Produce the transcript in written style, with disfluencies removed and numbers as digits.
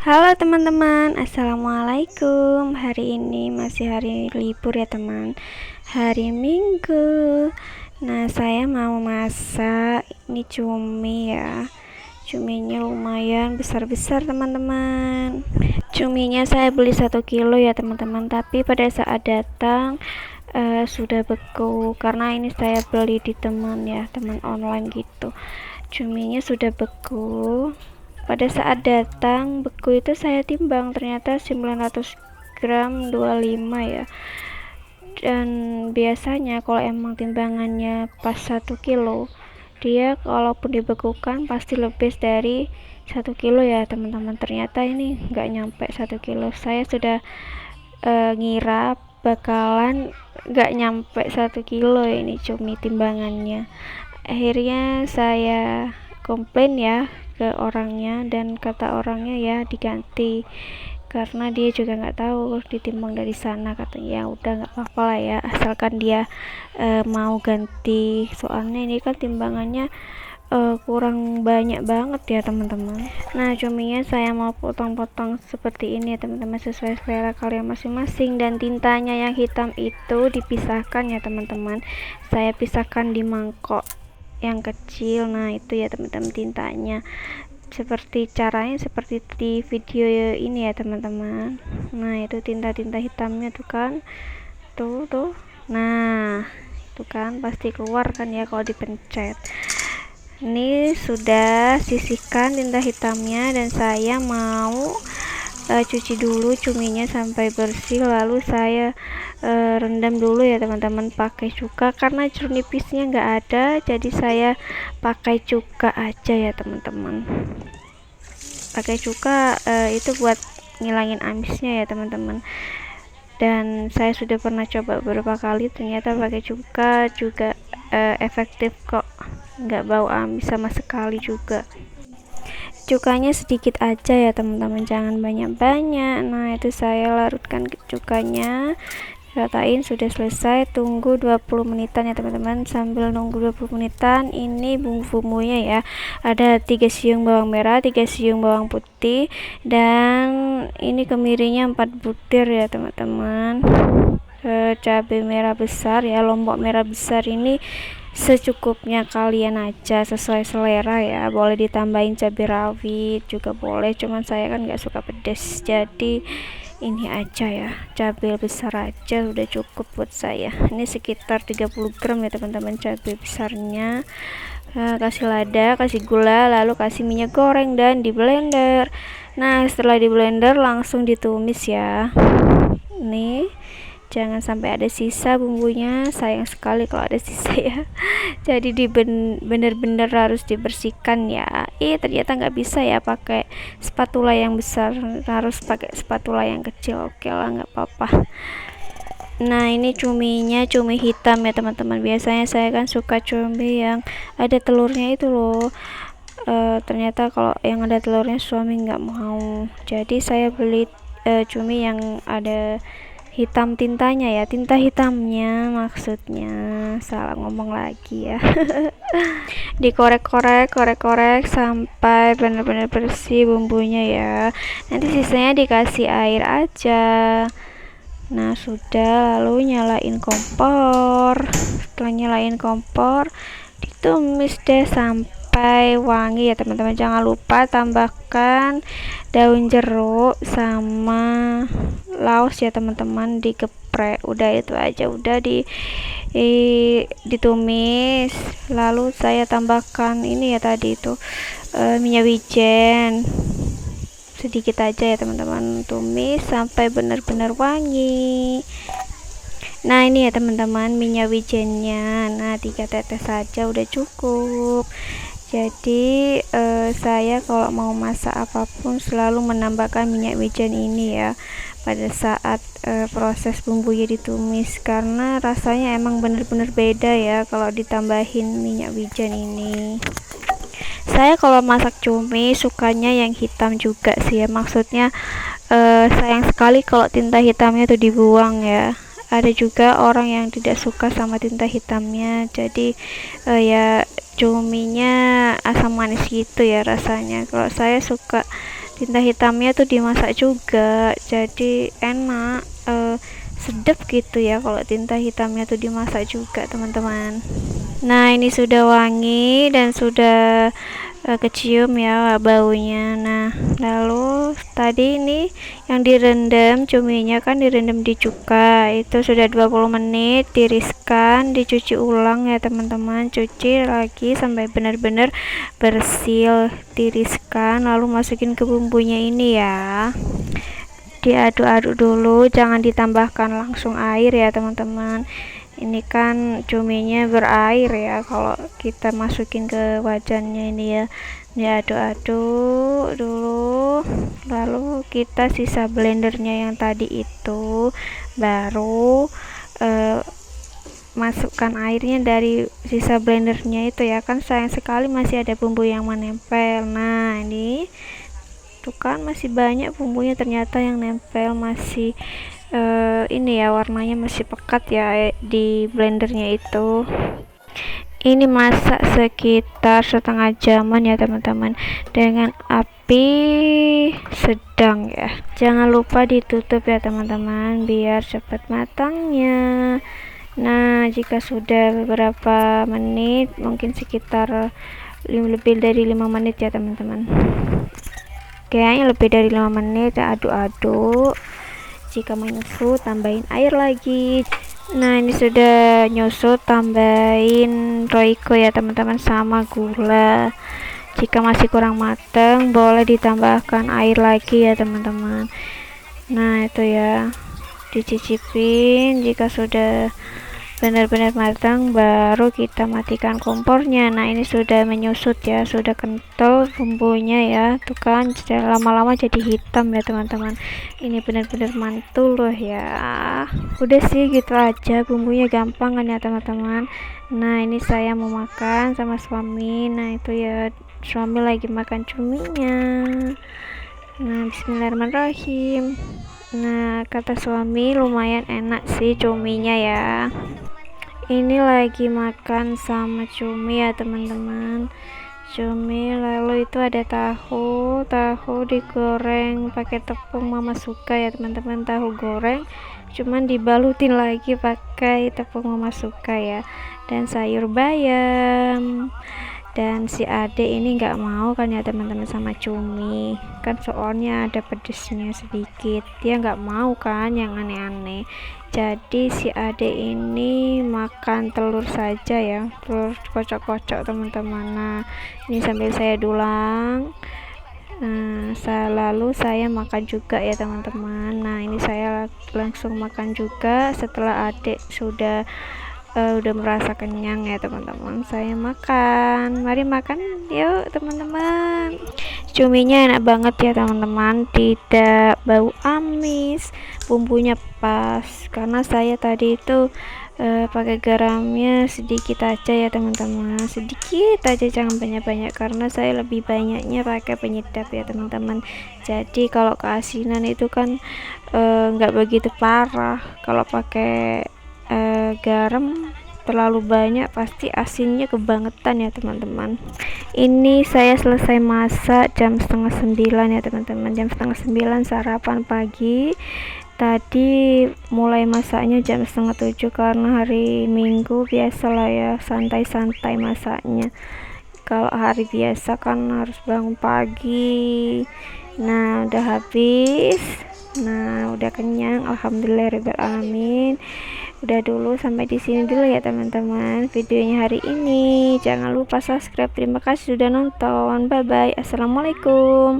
Halo teman-teman, assalamualaikum. Hari ini masih hari libur ya teman, hari Minggu. Nah, saya mau masak ini cumi ya. Cuminya lumayan besar-besar teman-teman. Cuminya saya beli 1 kilo ya teman-teman, tapi pada saat datang sudah beku karena ini saya beli di teman ya, teman online gitu. Cuminya sudah beku. Pada saat datang beku itu saya timbang, ternyata 900 gram 25 ya. Dan biasanya kalau emang timbangannya pas 1 kilo, dia kalaupun dibekukan pasti lebih dari 1 kilo ya teman-teman. Ternyata ini nggak nyampe 1 kilo. Saya sudah ngira bakalan nggak nyampe 1 kilo ini cumi timbangannya. Akhirnya saya komplain ya ke orangnya, dan kata orangnya ya diganti karena dia juga nggak tahu ditimbang dari sana. Katanya ya udah nggak apa-apa lah ya, asalkan dia mau ganti, soalnya ini kan timbangannya kurang banyak banget ya teman-teman. Nah, cuminya saya mau potong-potong seperti ini ya teman-teman, sesuai selera kalian masing-masing. Dan tintanya yang hitam itu dipisahkan ya teman-teman, saya pisahkan di mangkok yang kecil. Nah, itu ya teman-teman tintanya, seperti caranya seperti di video ini ya teman-teman. Nah, itu tinta-tinta hitamnya tuh kan, tuh. Nah, itu kan pasti keluar kan ya kalau dipencet. Ini sudah sisihkan tinta hitamnya, dan saya mau cuci dulu cuminya sampai bersih, lalu saya rendam dulu ya teman-teman pakai cuka, karena jeruk nipisnya nggak ada, jadi saya pakai cuka aja ya teman-teman. Pakai cuka itu buat ngilangin amisnya ya teman-teman. Dan saya sudah pernah coba beberapa kali, ternyata pakai cuka juga efektif kok, nggak bau amis sama sekali juga. Cukanya sedikit aja ya teman-teman, jangan banyak-banyak. Nah, itu saya larutkan cukanya, ratain. Sudah selesai, tunggu 20 menitan ya teman-teman. Sambil nunggu 20 menitan, ini bumbu-bumbunya ya, ada 3 siung bawang merah, 3 siung bawang putih, dan ini kemirinya 4 butir ya teman-teman. Cabai merah besar ya, lombok merah besar ini secukupnya kalian aja, sesuai selera ya. Boleh ditambahin cabai rawit juga boleh, cuman saya kan nggak suka pedas, jadi ini aja ya, cabai besar aja udah cukup buat saya. Ini sekitar 30 gram ya teman-teman cabai besarnya. Kasih lada, kasih gula, lalu kasih minyak goreng dan di blender. Nah, setelah di blender langsung ditumis ya. Nih, jangan sampai ada sisa bumbunya, sayang sekali kalau ada sisa ya. Jadi bener-bener harus dibersihkan ya. Ternyata nggak bisa ya pakai spatula yang besar, harus pakai spatula yang kecil. Oke lah, nggak apa-apa. Nah, ini cuminya cumi hitam ya teman-teman. Biasanya saya kan suka cumi yang ada telurnya itu loh. Ternyata kalau yang ada telurnya suami nggak mau, jadi saya beli cumi yang ada hitam tintanya ya, tinta hitamnya maksudnya, salah ngomong lagi ya. Dikorek-korek sampai benar-benar bersih bumbunya ya. Nanti sisanya dikasih air aja. Nah, sudah, lalu nyalain kompor. Setelah nyalain kompor, ditumis deh sampai wangi ya teman-teman. Jangan lupa tambahkan daun jeruk sama laos ya teman-teman, digeprek. Udah itu aja, udah ditumis. Lalu saya tambahkan ini ya tadi itu minyak wijen sedikit aja ya teman-teman, tumis sampai benar-benar wangi. Nah, ini ya teman-teman minyak wijennya. Nah, 3 tetes saja udah cukup. Jadi saya kalau mau masak apapun selalu menambahkan minyak wijen ini ya pada saat proses bumbunya ditumis, karena rasanya emang bener-bener beda ya kalau ditambahin minyak wijen ini. Saya kalau masak cumi sukanya yang hitam juga sih ya, maksudnya sayang sekali kalau tinta hitamnya tuh dibuang ya. Ada juga orang yang tidak suka sama tinta hitamnya, jadi ya cuminya asam manis gitu ya rasanya. Kalau saya suka tinta hitamnya tuh dimasak juga, jadi enak, sedap gitu ya kalau tinta hitamnya tuh dimasak juga teman-teman. Nah ini sudah wangi dan sudah kecium ya baunya. Nah lalu tadi ini yang direndam cuminya kan direndam di cuka, itu sudah 20 menit, tiriskan, dicuci ulang ya teman-teman, cuci lagi sampai benar-benar bersih, tiriskan, lalu masukin ke bumbunya ini ya, diaduk-aduk dulu, jangan ditambahkan langsung air ya teman-teman. Ini kan cuminya berair ya kalau kita masukin ke wajannya ini ya. Diaduk-aduk dulu, lalu kita sisa blendernya yang tadi itu baru masukkan airnya dari sisa blendernya itu ya, kan sayang sekali masih ada bumbu yang menempel. Nah ini tuh kan masih banyak bumbunya ternyata yang nempel, masih ini ya warnanya masih pekat ya di blendernya itu. Ini masak sekitar setengah jaman ya teman-teman, dengan api sedang ya, jangan lupa ditutup ya teman-teman biar cepat matangnya. Nah jika sudah beberapa menit, mungkin sekitar lebih dari 5 menit ya teman-teman, kayaknya lebih dari 5 menit, aduk-aduk. Jika menyusut, tambahin air lagi. Nah ini sudah nyusut, tambahin roiko ya teman-teman sama gula. Jika masih kurang matang, boleh ditambahkan air lagi ya teman-teman. Nah itu ya, dicicipin. Jika sudah benar-benar matang, baru kita matikan kompornya. Nah ini sudah menyusut ya, sudah kental bumbunya ya, tuh kan lama-lama jadi hitam ya teman-teman. Ini benar-benar mantul loh ya. Udah sih gitu aja, bumbunya gampang kan ya teman-teman. Nah ini saya mau makan sama suami. Nah itu ya, suami lagi makan cuminya. Nah bismillahirrahmanirrahim. Nah kata suami lumayan enak sih cuminya ya. Ini lagi makan sama cumi ya teman-teman, cumi. Lalu itu ada tahu digoreng pakai tepung, mama suka ya teman-teman, tahu goreng cuman dibalutin lagi pakai tepung, mama suka ya, dan sayur bayam. Dan si ade ini nggak mau kan ya teman-teman sama cumi, kan soalnya ada pedesnya sedikit, dia nggak mau kan yang aneh-aneh. Jadi si ade ini makan telur saja ya, telur kocok-kocok teman-teman. Nah ini sambil saya dulang. Nah lalu saya makan juga ya teman-teman. Nah ini saya langsung makan juga setelah adik sudah udah merasa kenyang ya teman-teman. Saya makan, mari makan yuk teman-teman. Cuminya enak banget ya teman-teman, tidak bau amis, bumbunya pas, karena saya tadi itu pakai garamnya sedikit aja ya teman-teman, sedikit aja, jangan banyak-banyak, karena saya lebih banyaknya pakai penyedap ya teman-teman. Jadi kalau keasinan itu kan nggak begitu parah. Kalau pakai garam terlalu banyak pasti asinnya kebangetan ya teman-teman. Ini saya selesai masak jam setengah 9 ya teman-teman, jam setengah 9 sarapan pagi. Tadi mulai masaknya jam setengah 7 karena hari Minggu biasalah ya, santai-santai masaknya. Kalau hari biasa kan harus bangun pagi. Nah udah habis, nah udah kenyang, alhamdulillahirobbilalamin. Udah dulu, sampai di sini dulu ya teman-teman videonya hari ini. Jangan lupa subscribe. Terima kasih sudah nonton. Bye bye. Assalamualaikum.